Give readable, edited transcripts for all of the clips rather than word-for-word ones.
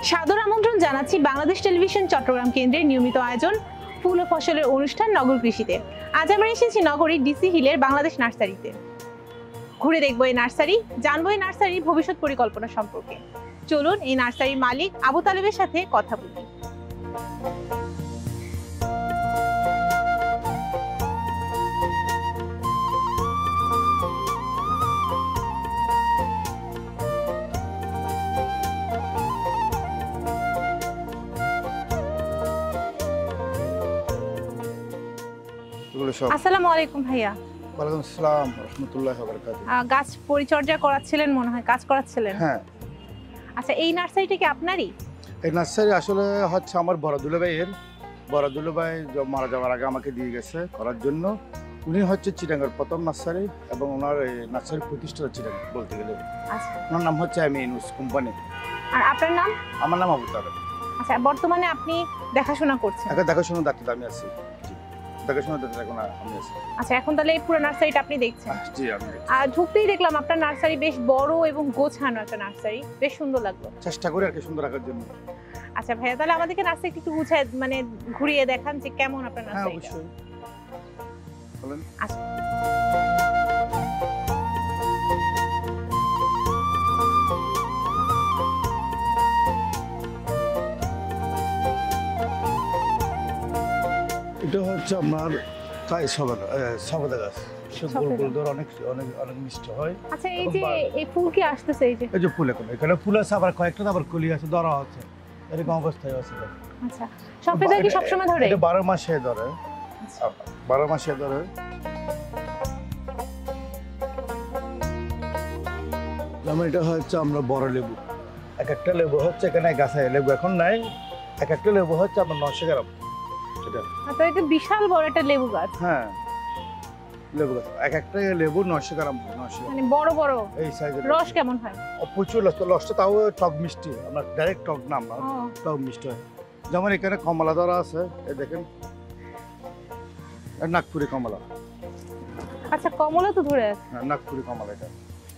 সাদর আমন্ত্রণ জানাচ্ছি বাংলাদেশ টেলিভিশন চট্টগ্রাম কেন্দ্রের নিয়মিত আয়োজন ফুল ও ফসলের অনুষ্ঠান নগর কৃষিতে। আজ আমরা এসেছি নগরী ডিসি হিলের বাংলাদেশ নার্সারিতে। ঘুরে দেখবো এই নার্সারি, জানবো এই নার্সারির ভবিষ্যৎ পরিকল্পনা সম্পর্কে। চলুন এই নার্সারির মালিক আবু তালেবের সাথে কথা বলি। আসসালামু আলাইকুম ভাইয়া। ওয়ালাইকুম আসসালাম রাহমাতুল্লাহি ওয়া বারাকাতুহু। গাছ পরিচর্যা করাচ্ছিলেন মনে হয়, কাজ করাচ্ছিলেন। হ্যাঁ। আচ্ছা, এই নার্সারিটা কি আপনারই? এই নার্সারি আসলে হচ্ছে আমার বড় দুলাভাইয়ের। বড় দুলাভাই মারা যাওয়ার আগে আমাকে দিয়ে গেছে করার জন্য। উনি হচ্ছে চিটাঙ্গের প্রথম নার্সারি এবং ওনার এই নার্সারি প্রতিষ্ঠাতা ছিলেন বলতে গেলে। আচ্ছা, ওনার নাম হচ্ছে এমএনুস কোম্পানি। আর আপনার নাম? আমার নাম আবু তালেব। আচ্ছা, বর্তমানে আপনি দেখাশোনা করছেন? এখন দেখাশোনা দায়িত্বে আমি আছি। দেখাশোনা দায়িত্বে এখন আমি আছি। আচ্ছা, এখন তাহলে এই পুরো নার্সারিটা আপনি দেখছেন? জি, আমি দেখছি। আর ঢুকতেই দেখলাম আপনার নার্সারি বেশ বড় এবং গোছানো একটা নার্সারি, বেশ সুন্দর লাগলো। চেষ্টা করি আর কি সুন্দর রাখার জন্য। আচ্ছা ভাইয়া, তাহলে আমাদেরকে নার্সারি একটু গুছায় মানে ঘুরিয়ে দেখান যে কেমন আপনার হ্যাঁ, নার্সারি। অবশ্যই বলেন। আচ্ছা, এটা হচ্ছে আপনার তাই সবেদা গাছ। সব গোল গোল ধর অনেক অনেক অনেক মিষ্টি হয়। আচ্ছা, এই যে এই ফুল কি আসতেছে? এই যে ফুল এখানে ফুল আছে, আবার কয়েকটা আবার কলি আছে, ধরা আছে, এরকম অবস্থায় আছে। আচ্ছা, সবেদা কি সবসময় ধরে? এটা 12 মাসে ধরে। 12 মাসে ধরে। যেমন এটা হচ্ছে আমরা বড় লেবু। এক একটা লেবু হচ্ছে এখানে গাছে লেবু এখন নাই। এক একটা লেবু হচ্ছে আপনার 900 গ্রাম। এটা তো এটা বিশাল বড় একটা লেবু গাছ। হ্যাঁ, লেবু গাছ এক একটা লেবু 900 গ্রাম। 900 মানে বড় বড় এই সাইজের। রস কেমন হয়? প্রচুর রসটা তাও টক মিষ্টি। আমরা ডাইরেক্ট টক নাম না, টক মিষ্টি হয়। যেমন এখানে কমলা ধরা আছে, এই দেখেন নাগপুরি কমলা। আচ্ছা, কমলা তো ধরে আছে। হ্যাঁ, নাগপুরি কমলা। এটা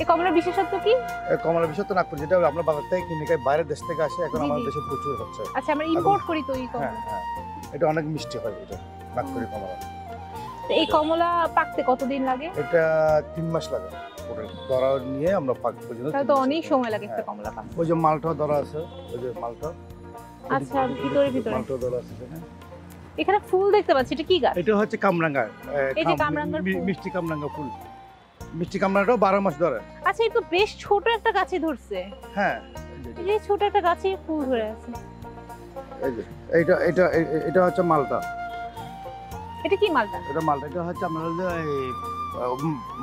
এই কমলার বিশেষত্ব কি? এই কমলা বিশেষত্ব নাগপুরি, যেটা আমরা বাজার থেকে কিনে খাই, বাইরের দেশ থেকে আসে, এখন আমাদের দেশে প্রচুর হচ্ছে। আচ্ছা, আমরা ইম্পোর্ট করি তো এই কমলা। হ্যাঁ হ্যাঁ, এটা অনেক মিষ্টি হয়। এটা নাগপুরি কমলা। তো এই কমলা পাকতে কতদিন লাগে? এটা 3 মাস লাগে। ওটা ধরা নিয়ে আমরা পাক পর্যন্ত। তাহলে তো অনেক সময় লাগে একটা কমলা পাকতে। ওই যে মালটা ধরা আছে, ওই যে মালটা। আচ্ছা, ভিতরে মালটা ধরা আছে এখানে। এখানে ফুল দেখতে পাচ্ছি, এটা কি গাছ? এটা হচ্ছে কামরাঙ্গা। এই যে কামরাঙ্গার ফুল। মিষ্টি কামরাঙ্গা ফুল। মিষ্টি কামরাঙ্গাটাও 12 মাস ধরে। আচ্ছা, এই তো বেশ ছোট একটা গাছে ধরছে। হ্যাঁ, এই ছোট একটা গাছে ফুল ধরে আছে। এই যে এটা এটা এটা হচ্ছে মালটা। এটা কি মালটা? এটা মালটা। এটা হচ্ছে আমরা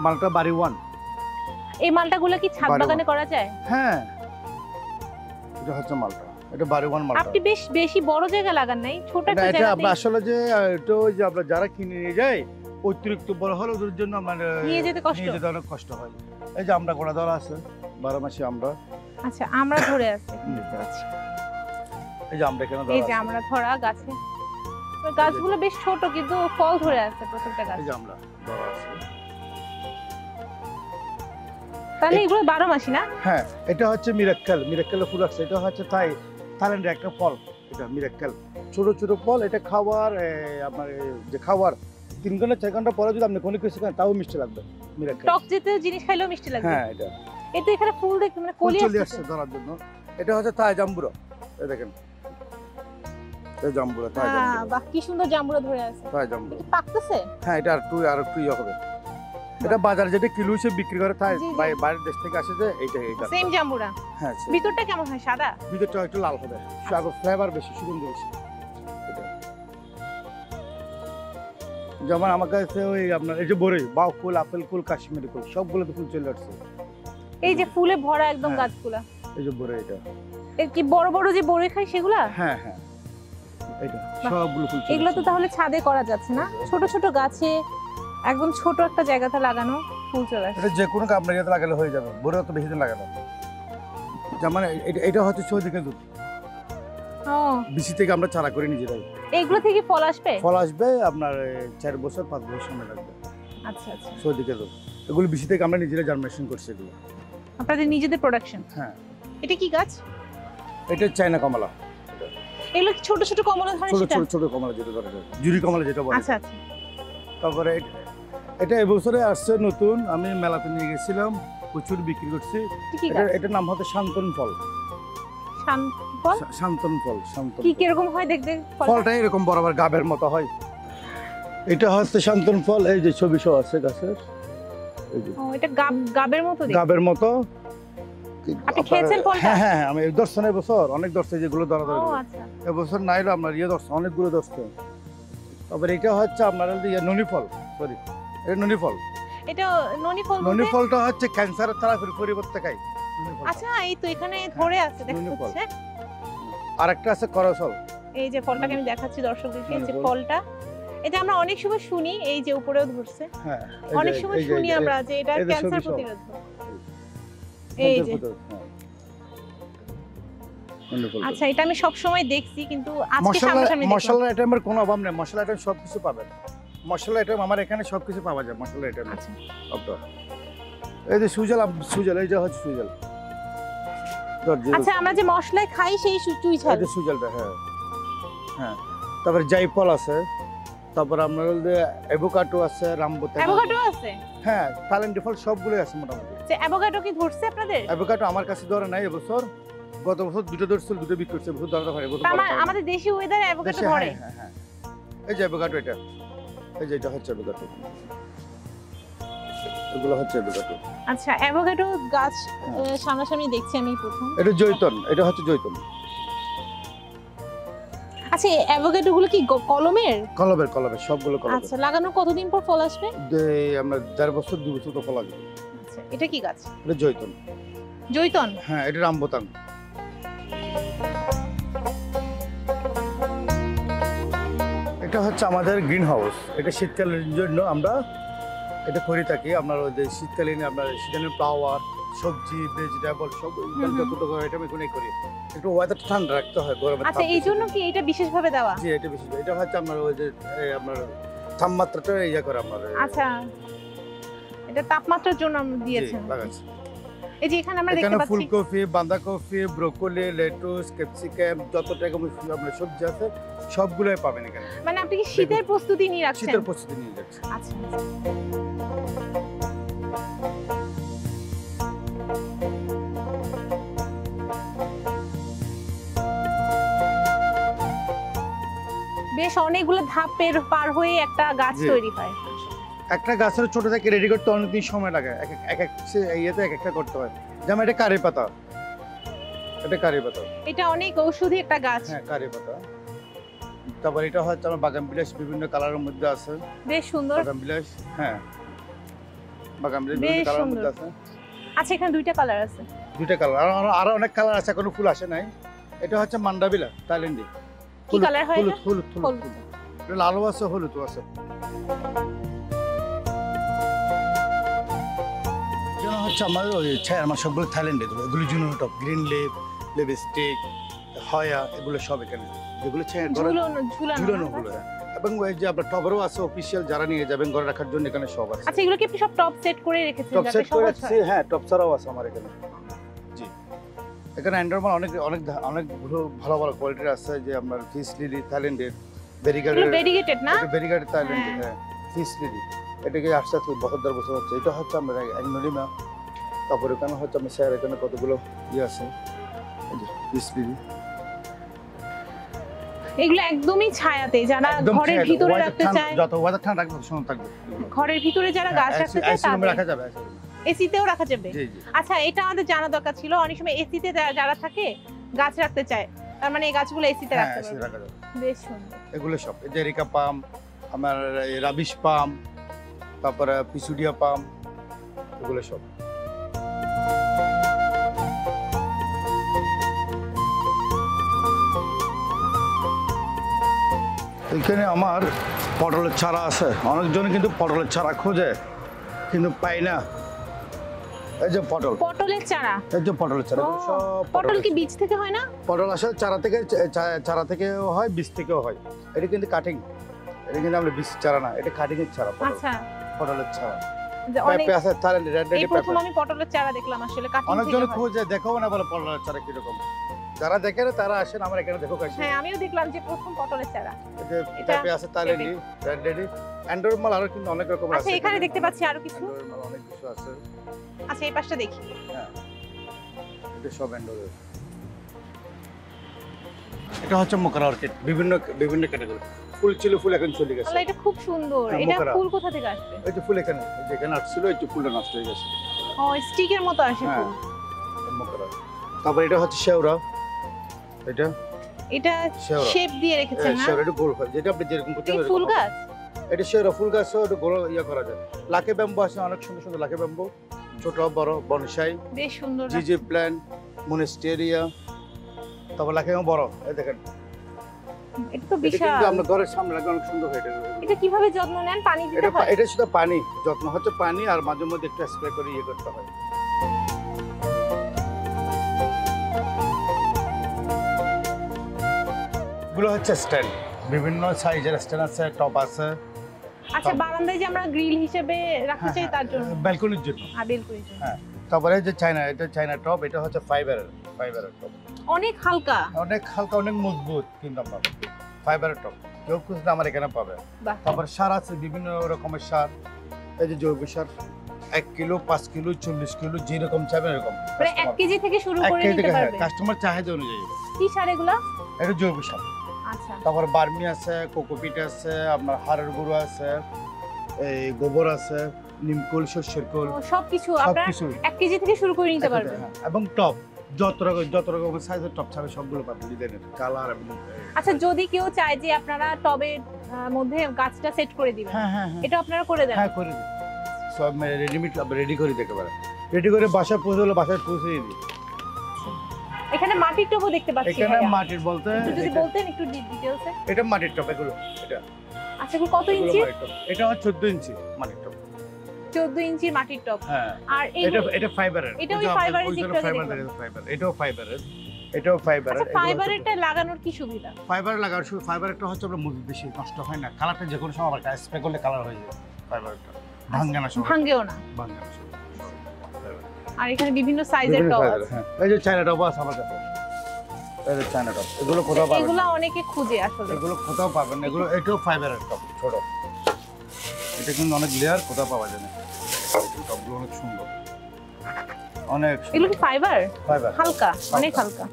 মালটা বাড়ি 1। এই মালটাগুলো কি ছাদ বাগানে করা যায়? হ্যাঁ, এটা হচ্ছে মালটা। এটা বাড়ি 1 মালটা। আপনি বেশি বড় জায়গা লাগান নাই, ছোট একটা জায়গা। জায়গা। আমরা আসলে যে এটা ওই যে আমরা যারা কিনে নিয়ে যাই, অতিরিক্ত বড় হলে ওদের জন্য মানে নিয়ে যেতে অনেক কষ্ট হয়। এই যে আমরা গোড়া ধরা আছে 12 মাসে আমরা। আচ্ছা, আমরা ধরে আছে দেখতে পাচ্ছি। এই যে আমরা এখানে ধরা। এই যে আমরা ধরা গাছে। তো গাছগুলো বেশ ছোট কিন্তু ফল ধরে আছে প্রত্যেকটা গাছে। এই যে আমরা ধরা আছে। তাহলে এগুলো 12 মাসই না? হ্যাঁ, এটা হচ্ছে মিরাক্কেল ফুল আছে। এটা হচ্ছে থাইল্যান্ডের একটা ফল। এটা মিরাক্কেল, ছোট ছোট ফল। এটা খাবার আপনার যে খাবার 3 ঘন্টা 4 ঘন্টা পরে যদি আপনি কোনো কিছু খান তাও মিষ্টি লাগবে। মিরাক্কেল টক জাতীয় জিনিস খাইলেও মিষ্টি লাগবে। হ্যাঁ, এটা এটা এখানে ফুল দেখতে মানে কলি আসছে ধরার জন্য। এটা হচ্ছে থাই জাম্বুরা। এই দেখেন, এই জাম্বুরা, থাই জাম্বুরা। বাহ, কি সুন্দর জাম্বুরা ধরে আছে। থাই জাম্বুরা পাকতেছে? হ্যাঁ, এটা আর একটু ইয়ে হবে। এটা বাজারে যেটা কিলো হিসেবে বিক্রি করে, তাই বাইরের দেশ থেকে আসে যে এইটা সেম জাম্বুরা। হ্যাঁ, ভিতরটা কেমন হয়? সাদা? ভিতরটা একটু লাল হবে, ফ্লেভার বেশি, সুগন্ধি বেশি। যেমন আমার কাছে ওই আপনার এই যে বড়ই, বাউ ফুল, আপেল ফুল, কাশ্মীরি ফুল, সবগুলো তো ফুল চলে আসছে। এই যে ফুলে ভরা একদম গাছগুলা। এই যে বড়ই, এটা এর কি বড় বড় যে বড়ই খাই সেগুলা? হ্যাঁ হ্যাঁ, এটা সবগুলো ফুল। এগুলো তো তাহলে ছাদে করা যাচ্ছে না? ছোট ছোট গাছে একদম ছোট একটা জায়গাতে লাগানো ফুল চলে আসে। এটা যে কোনো আপনার জায়গাতে লাগালে হয়ে যাবে, বড় তো বেশি দিন লাগে না। যেমন এটা হচ্ছে চৌদিকে দুধ। বিসি থেকে আমরা চারা করে নিজেরাই। এইগুলো থেকে ফল আসবে? ফল আসবে আপনার 4 বছর 5 বছর সময় লাগবে। আচ্ছা আচ্ছা, চৌদিকে দুধ। এগুলো বিসি থেকে আমরা নিজেরা জার্মিনেশন করছি। এগুলো আপনাদের নিজেদের প্রোডাকশন? হ্যাঁ। এটা কি গাছ? এটা চায়না কমলা, এগুলো কি ছোট ছোট কমলা ধরে ছোট সেটা? ছোট ছোট কমলা যেটা ধরে, জুরি কমলা যেটা বলে। আচ্ছা আচ্ছা। তারপরে এটা এবছরে আসছে নতুন, আমি মেলাতে নিয়ে গেছিলাম, প্রচুর বিক্রি করছি। কি এটা গাছ? এটার নাম হচ্ছে শান্তন ফল। ফল শান্তন ফল, শান্তন কি ফল। কিরকম হয় দেখতে ফলটা? ফলটা এরকম বরাবর গাবের মতো হয়। এটা হচ্ছে শান্তন ফল, এই যে ছবি সহ আছে গাছের, এই যে ও এটা গাবের মতো দেখতে। গাবের মতো। আপনি খেয়েছেন ফলটা? হ্যাঁ হ্যাঁ, আমি দর্শন এবছর অনেক দর্শে, যেগুলো ধরা ও ধরে আচ্ছা। এবছর নাইলো আপনার দর্শন, অনেকগুলো দর্শন। তারপরে এটা হচ্ছে আপনার ননি ফল, সরি এটা ননি ফল। এটা ননি ফল ননি বলতে? ফলটা হচ্ছে ক্যান্সারের থেরাপির পরিবর্তে খাই। আচ্ছা এই তো এখানে ধরে আছে দেখা ননি ফল। যাচ্ছে। আর একটা আছে করসল। এই যে ফলটাকে আমি দেখাচ্ছি দর্শকদেরকে, এই যে ননি ফল। ফলটা, এটা আমরা অনেক সময় শুনি, এই যে উপরেও ধরছে, হ্যাঁ অনেক সময় শুনি আমরা যে এটা এই যে ক্যান্সার ছবি সহ। প্রতিরোধক। এই যে আচ্ছা, এটা আমি সব সময় দেখছি কিন্তু আজকে সামনাসামনি দেখলাম। মশলা আইটেমের কোনো অভাব নেই, মশলা আইটেম সবকিছু পাবেন। মশলা আইটেম আমার এখানে সবকিছু পাওয়া যায়, মশলা আইটেম। আচ্ছা এই যে সুজল, সুজল এই যে হচ্ছে সুজল। আচ্ছা, আমরা যে মশলায় খাই সেই চুই ঝাল। এই যে সুজলটা, হ্যাঁ হ্যাঁ। তারপরে জাইফল আছে, তারপর আপনার অ্যাভোকাডো আছে, রামবুটান। অ্যাভোকাডো আছে? হ্যাঁ, থাইল্যান্ডি ফল সবগুলোই আছে মোটামুটি। যে অ্যাভোকাডো কি ধরছে আপনাদের? অ্যাভোকাডো আমার কাছে ধরে নাই এবছর, গত বছর দুটো ধরছিল, দুটো বিক্রি করছে, এবছর ধরা হয় এবছর। আমাদের দেশি ওয়েদারে অ্যাভোকাডো ধরে? হ্যাঁ হ্যাঁ, এই যে অ্যাভোকাডো, এটা এই যে এটা হচ্ছে অ্যাভোকাডো, এগুলো হচ্ছে অ্যাভোকাডো। আচ্ছা, অ্যাভোকাডো গাছ সামনাসামনি দেখছি আমি প্রথম। এটা জৈতন, এটা হচ্ছে জৈতন। আচ্ছা, অ্যাভোকাডো গুলো কি কলমের? কলবের, কলবের সবগুলো কলবের। আচ্ছা, লাগানোর কতদিন পর ফল আসবে? আমরা 1.5 বছর 2 বছর তো ফল আসবে। আচ্ছা, এটা কি গাছ? এটা জৈতন। জৈতন? হ্যাঁ, এটা রামবুটান। এটা হচ্ছে আমাদের গ্রিন হাউস, এটা শীতকালের জন্য আমরা এটা করে থাকি। আপনার ওই যে শীতকালীন আপনার সিজনের ফ্লাওয়ার, সবজি, ভেজিটেবল সব যত আইটেম এখানেই করি। একটু ওয়েদার ঠান্ডা রাখতে হয়, গরমে। আচ্ছা, এই জন্য কি এটা বিশেষভাবে দেওয়া? জি, এটা বিশেষ, এটা হচ্ছে আপনার ওই যে আপনার তাপমাত্রাটা ইয়া করে আপনার। আচ্ছা, এটা তাপমাত্রার জন্য আমরা দিয়েছেন। লাগাচ্ছি। এই যে এখানে আমরা দেখতে এখানে পাচ্ছি ফুলকপি, বাঁধাকপি, ব্রোকলি, লেটুস, ক্যাপসিকাম, যত রকমের আপনার সবজি আছে সবগুলোই পাবেন এখানে। মানে আপনি কি শীতের প্রস্তুতি নিয়ে রাখছেন? শীতের প্রস্তুতি নিয়ে যাচ্ছি। আচ্ছা, বেশ অনেকগুলো ধাপের পার হয়ে একটা গাছ জি। তৈরি হয়। একটা গাছের ছোট থেকে রেডি করতে অনেকদিন সময় লাগে, এক এক ইয়েতে এক একটা করতে হয়। যেমন এটা কারি পাতা, এটা কারি পাতা। এটা অনেক ঔষধি একটা গাছ। হ্যাঁ, কারি পাতা। তারপর এটা হচ্ছে আমার বাগান বিলাস, বিভিন্ন কালারের মধ্যে আছে। বেশ সুন্দর। বাগান বিলাস, হ্যাঁ বাগান বিলাস বেশ বিভিন্ন কালারের সুন্দর। মধ্যে আছে। আচ্ছা, এখানে দুইটা কালার আছে। দুইটা কালার, আরো অনেক কালার আছে, এখনো ফুল আসে নাই। এটা হচ্ছে মান্ডাবিলা, থাইল্যান্ডি। কি কালার হয় হলুদ, এটা? হলুদ, হলুদ, হলুদ। হলুদ। এটা লালও আছে, হলুদও আছে। যেন হচ্ছে আমাদের ওই ছায়া, আমার সবগুলো থাইল্যান্ডে, এগুলো জুনো টপ, গ্রিন লিপ, লিপস্টিক, হয়া, এগুলো সব এখানে, যেগুলো ছায়া ঘরে ঝুলানো না? গুলো। এবং ওই যে আপনার টবেরও আছে অফিসিয়াল, যারা নিয়ে যাবেন ঘরে রাখার জন্য, এখানে সব আছে। আচ্ছা, এগুলো কি আপনি সব টপ সেট করে রেখেছেন টপ যাতে সেট করে সহজ রাখছি, হয়? হ্যাঁ টপ ছাড়াও আছে আমার এখানে। জি, এখানে অ্যান্ডারমান অনেক অনেক অনেক ভালো ভালো কোয়ালিটির আছে, যে আপনার ফিশ লিলি থাইল্যান্ডের, এগুলো ভেরিগেটেড, ভেরিগেটেড না? এটা ভেরিগেটেড থাইল্যান্ডের, হ্যাঁ। হ্যাঁ ফিশ লিলি। এটাকে আসতে আসতে 72 বছর হচ্ছে। এটা হচ্ছে আমরা অ্যাগনোলিমা। তারপরে এখানে হচ্ছে আমি স্যার এখানে কতগুলো ইয়ে আছে, এই যে ফিশ লিলি। এগুলো একদমই ছায়াতে, যারা একদম ঘরের ছেড়ে দাও, ভিতরে weather রাখতে ঠান্ডা- চায়, যত ওয়েদার ঠান্ডা রাখবে তত সুন্দর থাকবে। ঘরের ভিতরে যারা গাছ রাখতে চায় আইসি রুমে তাদের রাখা যাবে, আইসি রুমে। এসিতেও রাখা যাবে। জি জি। আচ্ছা, এটা আমাদের জানা দরকার ছিল। অনেক সময় এসিতে যারা থাকে গাছ রাখতে চায়, তার মানে এই গাছগুলো এসিতে হ্যাঁ, রাখতে আইসি পারবে। রাখা যাবে। বেশ সুন্দর। এগুলো সব, এই যে এরিকা পাম, আমার এই রাবিশ পাম, তারপরে পিসুডিয়া পাম, এগুলো সব। এখানে আমার পটলের চারা আছে, অনেকজন কিন্তু পটলের চারা খোঁজে কিন্তু পাই না। এই যে পটল, পটলের চারা? এই যে পটলের চারা, এগুলো সব পটল কি বীজ থেকে হয় না? পটল আসলে চারা থেকেও হয়, বীজ থেকেও হয়। এটা কিন্তু কাটিং, এটা কিন্তু আমরা বীজ চারা না, এটা কাটিং এর চারা। আচ্ছা, পটলের চারা। যে অনেক পেঁপে আছে, থাইল্যান্ডের রেড এই রেড প্রথম পেঁপে। আমি পটলের চারা দেখলাম আসলে কাটিং অনেকজন থেকে হয়। খোঁজে, দেখাও না বলে পটলের চারা কিরকম। যারা দেখে না তারা আসেন আমার এখানে দেখো কাছে। হ্যাঁ আমিও দেখলাম যে প্রথম পটলের চারা। এটা পেঁপে আছে, তালেন্ডি, রেডি, অ্যান্ডোর মাল আরো কিন্তু অনেক রকম আছে। আচ্ছা এখানে দেখতে পাচ্ছি আরো কিছু। অ্যান্ডোর মাল অনেক কিছু আছে। আচ্ছা এই পাশটা দেখি। হ্যাঁ এটা সব অ্যান্ডোর। এটা হচ্ছে মোকারা অর্কিড, বিভিন্ন বিভিন্ন ক্যাটাগরি। ফুল ছিল, ফুল এখন চলে গেছে। আল্লাহ এটা খুব সুন্দর। হ্যাঁ, এটা মোকারা। ফুল কোথা থেকে আসবে? এই যে ফুল এখানে যেখানে আসছিল এই যে ফুলটা নষ্ট হয়ে গেছে। ও স্টিকের মতো আসে হ্যাঁ ফুল। মোকারা। তারপর এটা হচ্ছে শেওড়া। এটা এটা শেপ দিয়ে রেখেছেন না? শেওড়া এটা গোল হয়, যেটা আপনি যেরকম করতে এই ফুল গাছ? এটা শেওড়া ফুল গাছ, এটা গোল ইয়া করা যায়। লাকি ব্যাম্বু আছে, অনেক সুন্দর সুন্দর লাকি ব্যাম্বু, ছোট বড় বনসাই, বেশ সুন্দর। জিজি প্ল্যান্ট, মনেস্টেরিয়া। তারপর লাকি ব্যাম্বু বড়, এই দেখেন এটা তো এটা বিশাল। কিন্তু আপনার ঘরের সামনে লাগে, অনেক সুন্দর হয় এটা। এটা কিভাবে যত্ন নেন? পানি দিতে এটা হয়? এটা শুধু পানি, যত্ন হচ্ছে পানি আর মাঝে মধ্যে একটু স্প্রে করে ইয়ে করতে হয়। এগুলো হচ্ছে স্ট্যান্ড, বিভিন্ন সাইজের স্ট্যান্ড আছে, টপ আছে। আচ্ছা বারান্দায় যে আমরা গ্রিল হিসেবে রাখতে চাই তার জন্য? ব্যালকনির জন্য। বেলকনির জন্য। হ্যাঁ তারপরে যে চায়না, এটা চায়না টপ, এটা হচ্ছে ফাইবারের টপ। অনেক হালকা। অনেক হালকা, অনেক মজবুত কিন্তু আপনার ফাইবারের টপ। কেউ খুঁজলে আমার এখানে পাবে। বাহ। তারপর সার আছে, বিভিন্ন রকমের সার। এই যে জৈব সার 1 কিলো, 5 কিলো, 40 কিলো, যেরকম চাইবেন এরকম। মানে 1 কেজি থেকে শুরু করে নিতে পারবে? কাস্টমার চাহিদা অনুযায়ী। কি সার এগুলা? এটা জৈব সার। আচ্ছা। তারপর বার্মি আছে, কোকোপিট আছে, আপনার হাড়ের গুঁড়ো আছে, এই গোবর আছে, নিমকুল, শস্যের কুল, সবকিছু আপনারা সবকিছু 1 কেজি থেকে শুরু করে নিতে পারবেন। হ্যাঁ, এবং টপ যত রকমের সাইজের টপ ছাড়া সবগুলো পাবেন, ডিজাইনের কালার এবং আচ্ছা যদি কেউ চায় যে আপনারা টবের মধ্যে গাছটা সেট করে দিবেন, হ্যাঁ এটা আপনারা করে দেন? হ্যাঁ করে দিই। সব রেডিমেড রেডি করে দিতে পারে। রেডি করে বাসায় পৌঁছে হলে বাসায় পৌঁছে দিই। এখানে মাটির টবও দেখতে পাচ্ছি। এখানে ভাইয়া। মাটির বলতে একটু যদি বলতেন একটু ডিটেইলসে। এটা মাটির টপ, এগুলো এটা। আচ্ছা এগুলো কত এগুলো ইঞ্চি? মাটির টব। এটা হচ্ছে 14 ইঞ্চি মাটির টপ। 14 ইঞ্চির মাটির টব। হ্যাঁ আর এটা ফাইবারের। এটা ওই ফাইবারের দিকটা ফাইবারের, এটাও ফাইবারের, এটাও ফাইবারের। আচ্ছা ফাইবারেরটা লাগানোর কি সুবিধা? ফাইবার লাগার শুধু ফাইবারটা হচ্ছে আপনার মজবুত, বেশি নষ্ট হয় না। কালারটা যে কোনো সময় আবার স্প্রে করলে কালার হয়ে যায়। ফাইবারটা ভাঙে না, সময় ভাঙেও না। ভাঙে না সময়। আর এখানে বিভিন্ন সাইজের টব আছে। হ্যাঁ এই যে চায়না টব আছে আমার কাছে, এই যে চায়না টব, এগুলো কোথাও পাবেন? এগুলো অনেকে খুঁজে আসলে। এগুলো কোথাও পাবেন না, এগুলো এটাও ফাইবারের টব, ছোট। এটা কিন্তু অনেক লেয়ার, কোথাও পাওয়া যায় না। টবগুলো অনেক সুন্দর, অনেক এগুলো কি ফাইবার? ফাইবার হালকা, অনেক হালকা।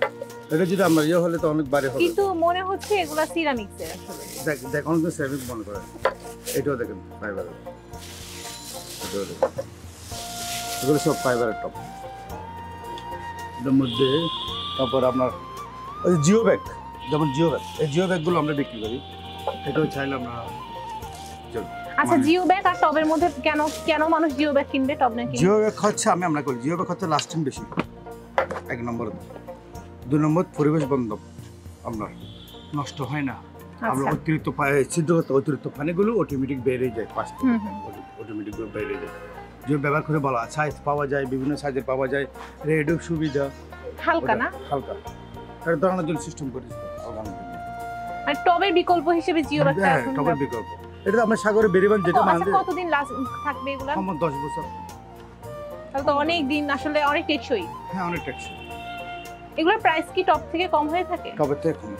এটা যদি আমরা ইয়ে হলে তো অনেক বাড়ি হবে। কিন্তু মনে হচ্ছে এগুলা সিরামিক্সের আসলে। দেখুন তো সেভিং মনে করেন, এটাও দেখেন ফাইবারের, এটাও দেখেন, এগুলো সব ফাইবারের টপ। এর মধ্যে তারপর আপনার ওই জিও ব্যাগ, যেমন জিও ব্যাগ, এই জিও ব্যাগগুলো আমরা বিক্রি করি। এটাও চাইলে আমরা। আচ্ছা জিও ব্যাগ আর টবের মধ্যে কেন কেন মানুষ জিও ব্যাগ কিনবে, টব না কিনবে? জিও ব্যাগ হচ্ছে আমরা করি, জিও ব্যাগ হচ্ছে লাস্টিং বেশি, 1 নম্বর। 2 নম্বর পরিবেশ বান্ধব, আপনার নষ্ট হয় না। আমরা অতিরিক্ত অতিরিক্ত পানিগুলো অটোমেটিক বেরিয়ে যায়, অটোমেটিক বেরিয়ে যায়। জিও ব্যবহার করে বলা সাইজ পাওয়া যায়, বিভিন্ন সাইজের পাওয়া যায়, রেডও সুবিধা। হালকা না? হালকা, এটা ধরানোর জন্য সিস্টেম করেছি। আর টবের বিকল্প হিসেবে জিও ব্যাগটা এখন টবের বিকল্প। এটা আমরা সাগরে বেরিবান যেটা আচ্ছা কতদিন থাকবে এগুলা? আমার 10 বছর। তাহলে তো অনেক দিন, আসলে অনেক টেকসই। হ্যাঁ অনেক টেকসই। এগুলোর প্রাইস কি টপ থেকে কম হয়ে থাকে? টবের থেকে কম।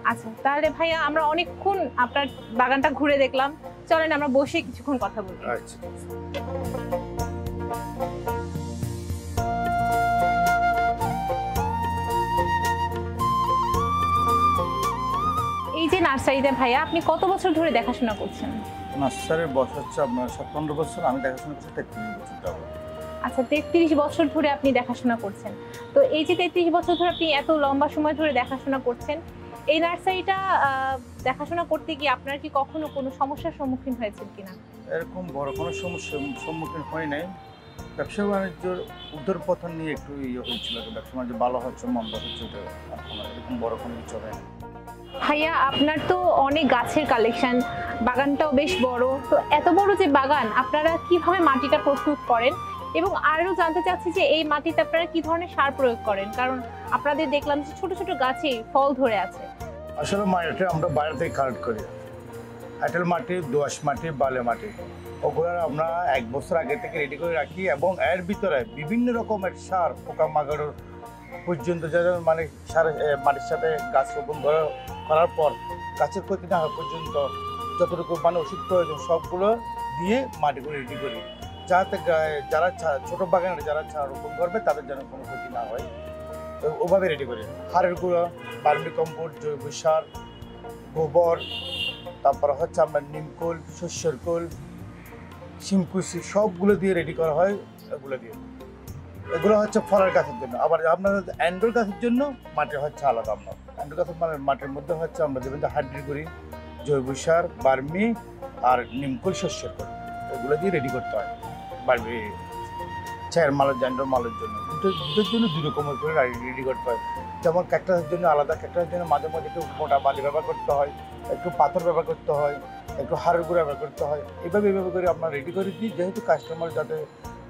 আচ্ছা তাহলে ভাইয়া আমরা অনেকক্ষণ আপনার বাগানটা ঘুরে দেখলাম, চলেন আমরা বসে কিছুক্ষণ কথা বলি। আচ্ছা এই যে নার্সারিতে ভাইয়া আপনি কত বছর ধরে দেখাশোনা করছেন? নার্সারির বয়স হচ্ছে আপনার 17 বছর, আমি দেখাশোনা করছি 33 বছর যাবত। আচ্ছা 33 বছর ধরে আপনি দেখাশোনা করছেন। তো এই যে 33 বছর ধরে আপনি এত লম্বা সময় ধরে দেখাশোনা করছেন, এই নার্সারিটা দেখাশোনা করতে গিয়ে আপনার কি কখনো কোনো সমস্যার সম্মুখীন হয়েছেন কিনা? এরকম বড় কোনো সমস্যার সম্মুখীন হয় নাই। ব্যবসা বাণিজ্যের উদ্ধারপতন নিয়ে একটু ইয়ে হয়েছিল, ব্যবসা বাণিজ্য ভালো হচ্ছে মন্দ হচ্ছে, এরকম বড় কোনো কিছু হয় না। ভাইয়া আপনার তো অনেক গাছের কালেকশন, বাগানটাও বেশ বড়, তো এত বড় যে বাগান আপনারা কিভাবে মাটিটা প্রস্তুত করেন, এবং আরও জানতে চাচ্ছি যে এই মাটিতে আপনারা কি ধরনের সার প্রয়োগ করেন, কারণ আপনাদের দেখলাম যে ছোট ছোট গাছে ফল ধরে আছে। আসলে মাটিটা আমরা বাইরে থেকে কালেক্ট করি, এঁটেল মাটি, দোআঁশ মাটি, বালি মাটি, ওগুলো আমরা 1 বছর আগে থেকে রেডি করে রাখি, এবং এর ভিতরে বিভিন্ন রকমের সার, পোকামাকড়ের পর্যন্ত যেন মানে মাটির সাথে গাছ রোপণ করার পর গাছের ক্ষতি না হওয়া পর্যন্ত যতটুকু মানে ওষুধ প্রয়োজন সবগুলো দিয়ে মাটিগুলো রেডি করি, যাতে যারা ছোট বাগানে যারা রোপণ করবে তাদের যেন কোনো ক্ষতি না হয়। তো ওভাবে রেডি করি। হাড়ের গুঁড়ো, ভার্মি কম্পোস্ট, জৈব সার, গোবর, তারপর হচ্ছে আমরা নিমকুল, শস্যের কুল, শিমকুচি সবগুলো দিয়ে রেডি করা হয়। এগুলো হচ্ছে ফলের গাছের জন্য। আবার আপনার অ্যান্ডোর গাছের জন্য মাটি হচ্ছে আলাদা। আমরা অ্যান্ডোর গাছের মানে মাটির মধ্যে হচ্ছে আমরা যেমন হাইড্রিক করি, জৈব সার, বার্মি আর নিমকুল, শস্যের কুল, এগুলো দিয়ে রেডি করতে হয়। বার্মি চায়ের মালের অ্যান্ডোর মালের জন্য দুটোর জন্য দুই রকমের করে রেডি করতে হয়। যেমন ক্যাকটাসের জন্য আলাদা, ক্যাকটাসের জন্য মাঝে মাঝে একটু মোটা বালি ব্যবহার করতে হয়, একটু পাথর ব্যবহার করতে হয়, একটু হাড়ের গুঁড়ো ব্যবহার করতে হয়। এইভাবে করে আমরা রেডি করে দিই, যেহেতু কাস্টমার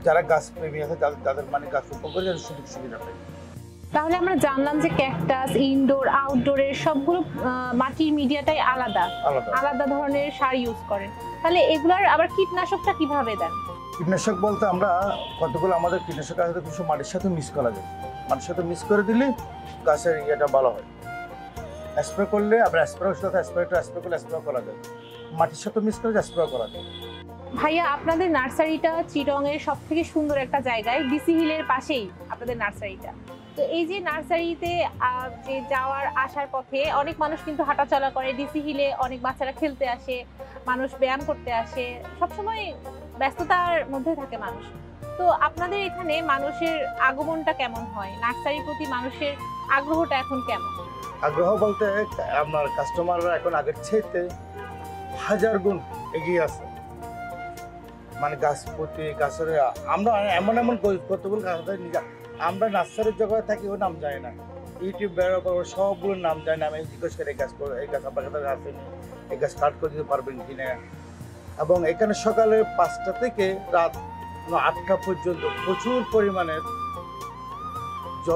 যারা গাছ প্রেমী আছে তাদের মানে গাছ রোপণ করে যাতে সুযোগ সুবিধা পায়। তাহলে আমরা জানলাম যে ক্যাকটাস ইনডোর আউটডোরের সবগুলো মাটির মিডিয়াটাই আলাদা আলাদা ধরনের সার ইউজ করেন। তাহলে এগুলার আবার কীটনাশকটা কিভাবে দেন? কীটনাশক বলতে আমরা কতগুলো আমাদের কীটনাশক আছে, কিছু মাটির সাথে মিক্স করা যায়। মাটির সাথে মিক্স করে দিলে গাছের ইয়েটা ভালো হয়। স্প্রে করলে আবার স্প্রে করা যায়, মাটির সাথে মিক্স করে স্প্রে করা যায়। ভাইয়া, আপনাদের নার্সারিটা চিটং এর সব থেকে সুন্দর একটা জায়গায়, ডিসি হিলের পাশেই আপনাদের নার্সারিটা। তো এই যে নার্সারিতে যে যাওয়ার আসার পথে অনেক মানুষ কিন্তু হাঁটাচলা করে, ডিসি হিলে অনেক বাচ্চারা খেলতে আসে, মানুষ ব্যায়াম করতে আসে, সবসময় ব্যস্ততার মধ্যে থাকে মানুষ। তো আপনাদের এখানে মানুষের আগমনটা কেমন হয়? নার্সারির প্রতি মানুষের আগ্রহটা এখন কেমন? আগ্রহ বলতে আপনার কাস্টমাররা এখন আগের চাইতে 1000 গুণ এগিয়ে আছে। মানে গাছ প্রতি গাছের আমরা এমন কতগুলো গাছ নিজে আমরা নার্সারির জগতে থাকি, ও নাম যায় না, ইউটিউব বেরোর পর সবগুলোর নাম যায় না। আমি জিজ্ঞেস করি এই গাছ আপনার কাছে আছে, এই গাছ কাট করে দিতে পারবেন কিনা। এবং এখানে সকালে 5টা থেকে রাত 8টা পর্যন্ত প্রচুর পরিমাণের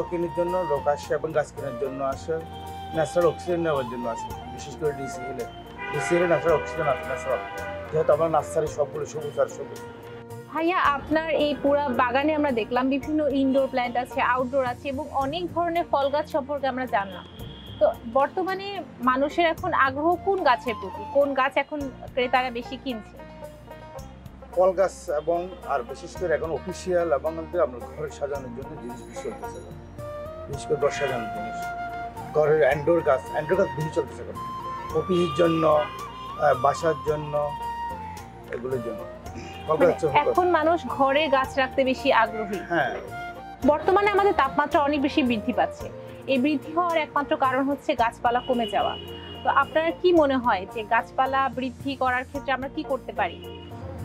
কেনার জন্য লোক আসে এবং গাছ কেনার জন্য আসে, ন্যাচারাল অক্সিজেন নেওয়ার জন্য আসে। বিশেষ করে ডিসি হিলে ন্যাচারাল অক্সিজেন আছে ন্যাচারাল, যেহেতু আমার নার্সারি সবগুলো সবুজ আর সবুজ। ভাইয়া, আপনার এই পুরো বাগানে আমরা দেখলাম বিভিন্ন ইনডোর প্ল্যান্ট আছে, আউটডোর আছে এবং অনেক ধরনের ফল গাছ সম্পর্কে আমরা জানলাম। তো বর্তমানে মানুষের এখন আগ্রহ কোন গাছের প্রতি? কোন গাছ এখন ক্রেতারা বেশি কিনছে? ফল গাছ এবং আর বিশেষ করে এখন অফিসিয়াল এবং আমরা ঘরে সাজানোর জন্য জিনিস বেশি চলতেছে, বিশেষ করে ঘর সাজানোর জিনিস, ঘরের অ্যান্ডোর গাছ বেশি চলতেছে এখন, অফিসের জন্য, বাসার জন্য, এগুলোর জন্য। এখন মানুষ ঘরে গাছ রাখতে বেশি আগ্রহী। হ্যাঁ, বর্তমানে আমাদের তাপমাত্রা অনেক বেশি বৃদ্ধি পাচ্ছে। এই বৃদ্ধি হওয়ার একমাত্র কারণ হচ্ছে গাছপালা কমে যাওয়া। তো আপনার কি মনে হয় যে গাছপালা বৃদ্ধি করার ক্ষেত্রে আমরা কি করতে পারি?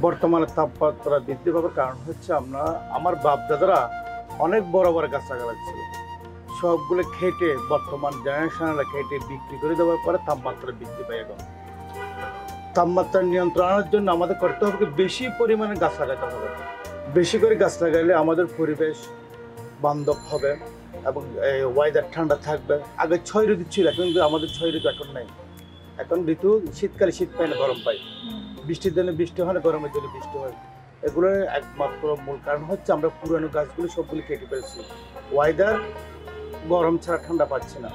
বর্তমানে তাপমাত্রা বৃদ্ধি পাওয়ার কারণ হচ্ছে আমার বাপ দাদারা অনেক বড় বড় গাছ লাগাচ্ছিল, সবগুলো খেটে বর্তমান জেনারেশনরা খেটে বিক্রি করে দেওয়ার পরে তাপমাত্রা বৃদ্ধি পায়। এখন তাপমাত্রা নিয়ন্ত্রণের জন্য আমাদের করতে হবে বেশি পরিমাণে গাছ লাগাতে হবে। বেশি করে গাছ লাগাইলে আমাদের পরিবেশ বান্ধব হবে এবং ওয়েদার ঠান্ডা থাকবে। আগে 6 ঋতু ছিল, কিন্তু আমাদের 6 ঋতু এখন নেই। এখন ঋতু শীতকালে শীত পায় না, গরম পাই, বৃষ্টির দিনে বৃষ্টি হয় না, গরমের দিনে বৃষ্টি হয়। এগুলোর একমাত্র মূল কারণ হচ্ছে আমরা পুরানো গাছগুলো সবগুলো কেটে ফেলছি, ওয়েদার গরম ছাড়া ঠান্ডা পাচ্ছি না।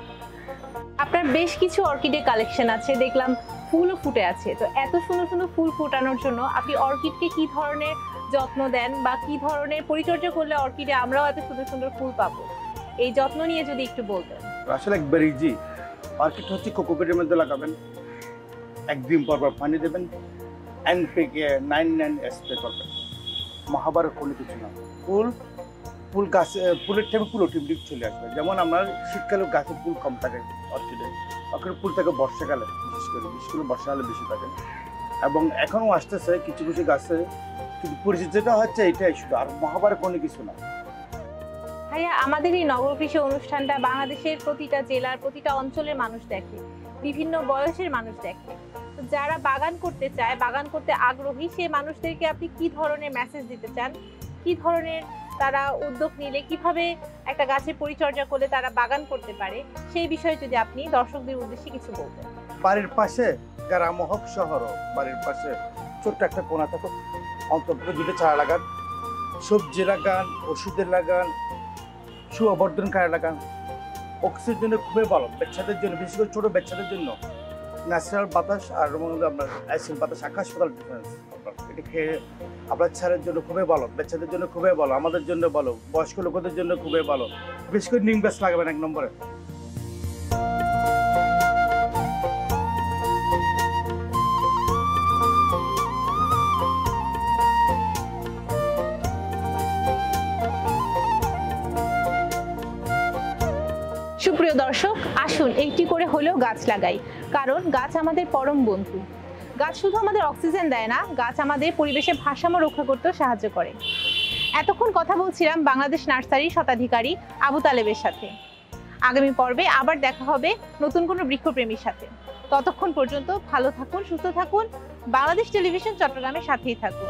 আপনার বেশ কিছু অর্কিডের কালেকশন আছে, দেখলাম ফুলও ফুটে আছে। তো এত সুন্দর সুন্দর ফুল ফোটানোর জন্য আপনি অর্কিডকে কি ধরনের যত্ন দেন বা কি ধরনের পরিচর্যা করলে অর্কিডে আমরাও এত সুন্দর সুন্দর ফুল পাবো? এই যত্ন নিয়ে যদি একটু বলতেন। আসলে একবার ইজি। অর্কিড হচ্ছে কোকোপিটের মধ্যে লাগাবেন, 1 দিন পর পানি দেবেন, NPK 99 স্প্রে করবেন। মহাভারত কোনো কিছু না, ফুল গাছে ফুলের টাইমে ফুল অটোমেটিক চলে আসবে। যেমন আমার শীতকালে গাছে ফুল কম থাকে, অর্কিডের ফুল থাকে বর্ষাকালে, বিশেষ করে বর্ষাকালে বেশি থাকে। এবং এখনও আসতেছে কিছু কিছু গাছে, কিন্তু পরিচর্যাটা হচ্ছে এটাই শুধু, আর মহাভারত কোনো কিছু না। ভাইয়া, আমাদের এই নগর কৃষি অনুষ্ঠানটা বাংলাদেশের প্রতিটা জেলার প্রতিটা অঞ্চলের মানুষ দেখে, বিভিন্ন বয়সের মানুষ দেখে। তো যারা বাগান করতে চায়, বাগান করতে আগ্রহী, সেই মানুষদেরকে আপনি কি ধরনের মেসেজ দিতে চান? কি ধরনের তারা উদ্যোগ নিলে কিভাবে একটা গাছের পরিচর্যা করলে তারা বাগান করতে পারে, সেই বিষয়ে যদি আপনি দর্শকদের উদ্দেশ্যে কিছু বলতেন। বাড়ির পাশে গ্রাম হোক শহর হোক, বাড়ির পাশে ছোট্ট একটা কোণা থাকুক, অন্তত 2টা চারা লাগান, সবজি লাগান, ওষুধের লাগান, সুবর্ধনকারী এলাকা, অক্সিজেনের জন্য খুবই ভালো, বাচ্চাদের জন্য, বিশেষ করে ছোট বাচ্চাদের জন্য ন্যাচারাল বাতাস আর আপনার অ্যাসিড বাতাস, আকাশ পাতাল ডিফারেন্স। এটা খেয়ে আপনার ছেলের জন্য খুবই ভালো, বাচ্চাদের জন্য খুবই ভালো, আমাদের জন্য ভালো, বয়স্ক লোকদের জন্য খুবই ভালো। বিশেষ করে নিম গাছ লাগাবেন 1 নম্বরে। সুপ্রিয় দর্শক, আসুন একটি করে হলেও গাছ লাগাই, কারণ গাছ আমাদের পরম বন্ধু। গাছ শুধু আমাদের অক্সিজেন দেয় না, গাছ আমাদের পরিবেশের ভারসাম্য রক্ষা করতেও সাহায্য করে। এতক্ষণ কথা বলছিলাম বাংলাদেশ নার্সারির স্বত্বাধিকারী আবু তালেবের সাথে। আগামী পর্বে আবার দেখা হবে নতুন কোনো বৃক্ষপ্রেমীর সাথে। ততক্ষণ পর্যন্ত ভালো থাকুন, সুস্থ থাকুন, বাংলাদেশ টেলিভিশন চট্টগ্রামের সাথেই থাকুন।